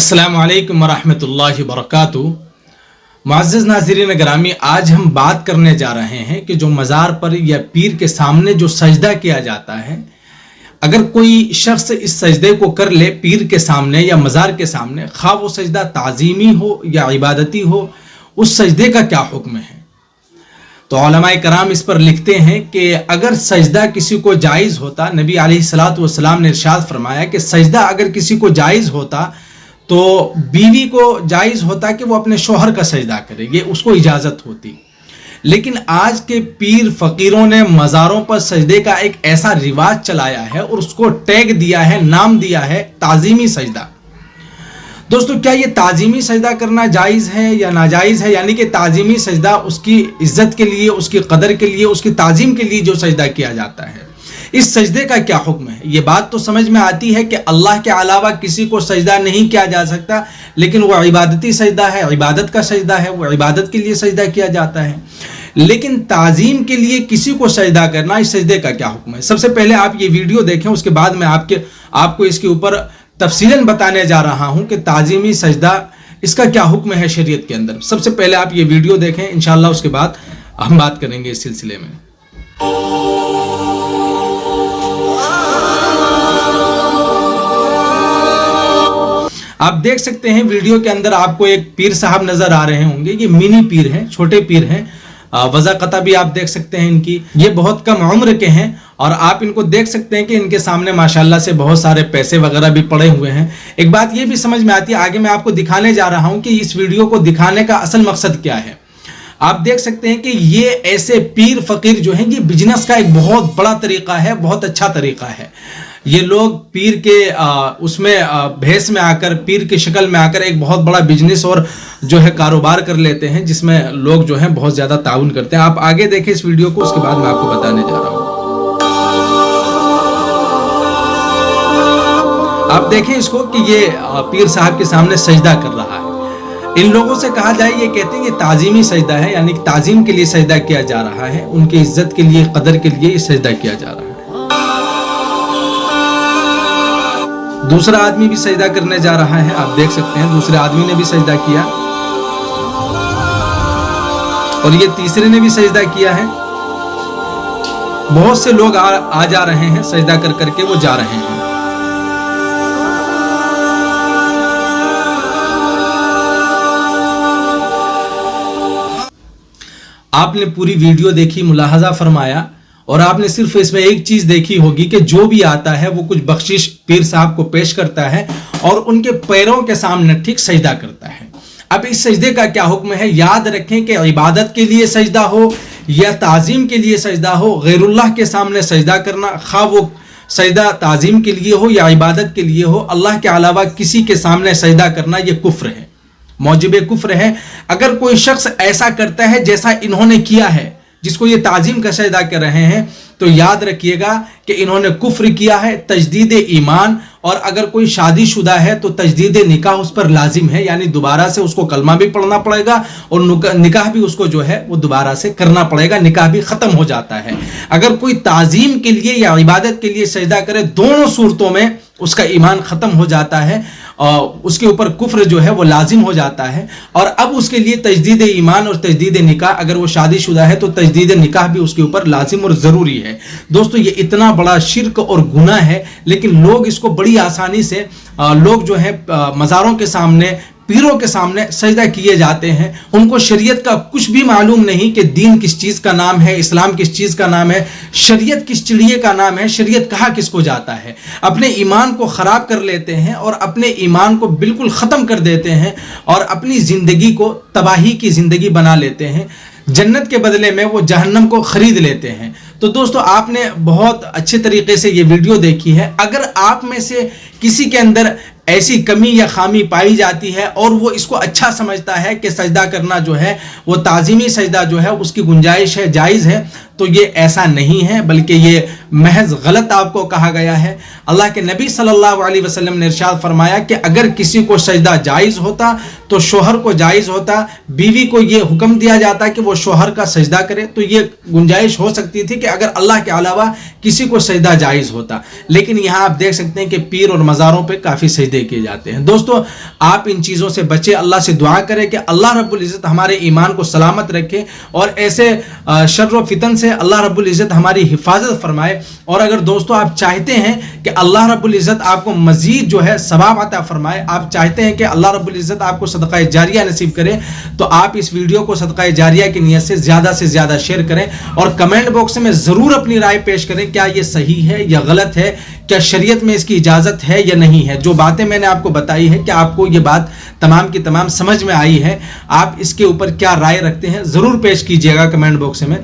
अस्सलामु अलैकुम वरहमतुल्लाहि वबरकातुहू। मुअज़्ज़ज़ नाज़रीन ग्रामी, आज हम बात करने जा रहे हैं कि जो मज़ार पर या पीर के सामने जो सजदा किया जाता है, अगर कोई शख्स इस सजदे को कर ले पीर के सामने या मज़ार के सामने, खा वो सजदा ताज़ीमी हो या इबादती हो, उस सजदे का क्या हुक्म है। तो उलमाए कराम इस पर लिखते हैं कि अगर सजदा किसी को जायज़ होता, नबी अलैहिस्सलातु वस्सलाम ने इरशाद फरमाया कि सजदा अगर किसी को जायज़ होता तो बीवी को जायज़ होता कि वो अपने शोहर का सजदा करे, ये उसको इजाज़त होती। लेकिन आज के पीर फ़कीरों ने मज़ारों पर सजदे का एक ऐसा रिवाज चलाया है और उसको टैग दिया है, नाम दिया है ताज़ीमी सजदा। दोस्तों, क्या ये ताज़ीमी सजदा करना जायज़ है या नाजायज़ है? यानी कि ताज़ीमी सजदा उसकी इज़्ज़त के लिए, उसकी कदर के लिए, उसकी ताज़ीम के लिए जो सजदा किया जाता है, इस सजदे का क्या हुक्म है। ये बात तो समझ में आती है कि अल्लाह के अलावा किसी को सजदा नहीं किया जा सकता, लेकिन वो इबादती सजदा है, इबादत का सजदा है, वो इबादत के लिए सजदा किया जाता है। लेकिन ताज़ीम के लिए किसी को सजदा करना, इस सजदे का क्या हुक्म है। सबसे पहले आप ये वीडियो देखें, उसके बाद मैं आपको इसके ऊपर तफसीलन बताने जा रहा हूँ कि ताज़ीमी सजदा इसका क्या हुक्म है शरीयत के अंदर। सबसे पहले आप ये वीडियो देखें, इंशाअल्लाह उसके बाद हम बात करेंगे इस सिलसिले में। आप देख सकते हैं वीडियो के अंदर आपको एक पीर साहब नजर आ रहे होंगे। ये मिनी पीर हैं, छोटे पीर हैं। वज़ाक़ता भी आप देख सकते हैं इनकी, ये बहुत कम उम्र के हैं और आप इनको देख सकते हैं कि इनके सामने माशाल्लाह से बहुत सारे पैसे वगैरह भी पड़े हुए हैं। एक बात ये भी समझ में आती है, आगे मैं आपको दिखाने जा रहा हूं कि इस वीडियो को दिखाने का असल मकसद क्या है। आप देख सकते हैं कि ये ऐसे पीर फकीर जो हैं, ये बिजनेस का एक बहुत बड़ा तरीका है, बहुत अच्छा तरीका है। ये लोग पीर के उसमें भेस में आकर, पीर की शक्ल में आकर एक बहुत बड़ा बिजनेस और जो है कारोबार कर लेते हैं, जिसमें लोग जो है बहुत ज़्यादा ताउन करते हैं। आप आगे देखें इस वीडियो को, उसके बाद मैं आपको बताने जा रहा हूँ। आप देखें इसको कि ये पीर साहब के सामने सजदा कर रहा है। इन लोगों से कहा जाए, ये कहते हैं कि ताज़ीमी सजदा है, यानी कि ताज़ीम के लिए सजदा किया जा रहा है, उनकी इज्जत के लिए, कदर के लिए ये सजदा किया जा रहा है। दूसरा आदमी भी सजदा करने जा रहा है, आप देख सकते हैं दूसरे आदमी ने भी सजदा किया और ये तीसरे ने भी सजदा किया है। बहुत से लोग आ जा रहे हैं, सजदा कर करके वो जा रहे हैं। आपने पूरी वीडियो देखी, मुलाहजा फरमाया और आपने सिर्फ इसमें एक चीज देखी होगी कि जो भी आता है वो कुछ बख्शिश पीर साहब को पेश करता है और उनके पैरों के सामने ठीक सजदा करता है। अब इस सजदे का क्या हुक्म है। याद रखें कि इबादत के लिए सजदा हो या ताज़ीम के लिए सजदा हो, गैरुल्लाह के सामने सजदा करना, खा वो सजदा ताज़ीम के लिए हो या इबादत के लिए हो, अल्लाह के अलावा किसी के सामने सजदा करना ये कुफ्र है, मौजिब कुफ्र है। अगर कोई शख्स ऐसा करता है जैसा इन्होंने किया है, जिसको ये ताज़ीम का सजदा कर रहे हैं, तो याद रखिएगा कि इन्होंने कुफ्र किया है, तजदीद ईमान। और अगर कोई शादीशुदा है तो तजदीद निकाह उस पर लाजिम है, यानी दोबारा से उसको कलमा भी पढ़ना पड़ेगा और निकाह भी उसको जो है वो दोबारा से करना पड़ेगा, निकाह भी ख़त्म हो जाता है। अगर कोई ताज़ीम के लिए या इबादत के लिए सजदा करे, दोनों सूरतों में उसका ईमान ख़त्म हो जाता है और उसके ऊपर कुफ्र जो है वो लाजिम हो जाता है। और अब उसके लिए तजदीद ईमान और तजदीद निकाह, अगर वो शादीशुदा है तो तजदीद निकाह भी उसके ऊपर लाजिम और ज़रूरी है। दोस्तों, ये इतना बड़ा शिर्क और गुनाह है, लेकिन लोग इसको बड़ी आसानी से लोग जो है मज़ारों के सामने, पीरों के सामने सजदा किए जाते हैं। उनको शरीयत का कुछ भी मालूम नहीं कि दीन किस चीज़ का नाम है, इस्लाम किस चीज़ का नाम है, शरीयत किस चिड़िए का नाम है, शरीयत कहाँ किसको जाता है। अपने ईमान को ख़राब कर लेते हैं और अपने ईमान को बिल्कुल ख़त्म कर देते हैं और अपनी ज़िंदगी को तबाही की ज़िंदगी बना लेते हैं। जन्नत के बदले में वो जहन्नम को ख़रीद लेते हैं। तो दोस्तों, आपने बहुत अच्छे तरीके से ये वीडियो देखी है। अगर आप में से किसी के अंदर ऐसी कमी या खामी पाई जाती है और वो इसको अच्छा समझता है कि सजदा करना जो है वो ताज़ीमी सजदा जो है उसकी गुंजाइश है, जायज़ है, तो ये ऐसा नहीं है, बल्कि ये महज गलत आपको कहा गया है। अल्लाह के नबी सल्लल्लाहु अलैहि वसल्लम ने इरशाद फरमाया कि अगर किसी को सजदा जायज़ होता तो शोहर को जायज़ होता, बीवी को ये हुक्म दिया जाता कि वो शोहर का सजदा करे, तो ये गुंजाइश हो सकती थी कि अगर अल्लाह के अलावा किसी को सजदा जायज़ होता। लेकिन यहाँ आप देख सकते हैं कि पीर और मज़ारों पे काफ़ी सजदे किए जाते हैं। दोस्तों, आप इन चीज़ों से बचे, अल्लाह से दुआ करें कि अल्लाह रब्बुल इज़्ज़त हमारे ईमान को सलामत रखे और ऐसे शर्र व फितन से अल्लाह रब्बुल इज़्ज़त हमारी हिफाजत फरमाए। और अगर दोस्तों आप चाहते हैं कि अल्लाह रब्बुल इज़्ज़त आपको मज़ीद जो है सवाब अता फरमाए, आप चाहते हैं कि अल्लाह रब्बुल इज़्ज़त आपको सदका जारिया नसीब करे, तो आप इस वीडियो को सदका जारिया की नियत से ज़्यादा शेयर करें और कमेंट बॉक्स में ज़रूर अपनी राय पेश करें, क्या ये सही है या गलत है, क्या शरीयत में इसकी इजाज़त है या नहीं है। जो बातें मैंने आपको बताई है, क्या आपको ये बात तमाम की तमाम समझ में आई है, आप इसके ऊपर क्या राय रखते हैं, ज़रूर पेश कीजिएगा कमेंट बॉक्स में।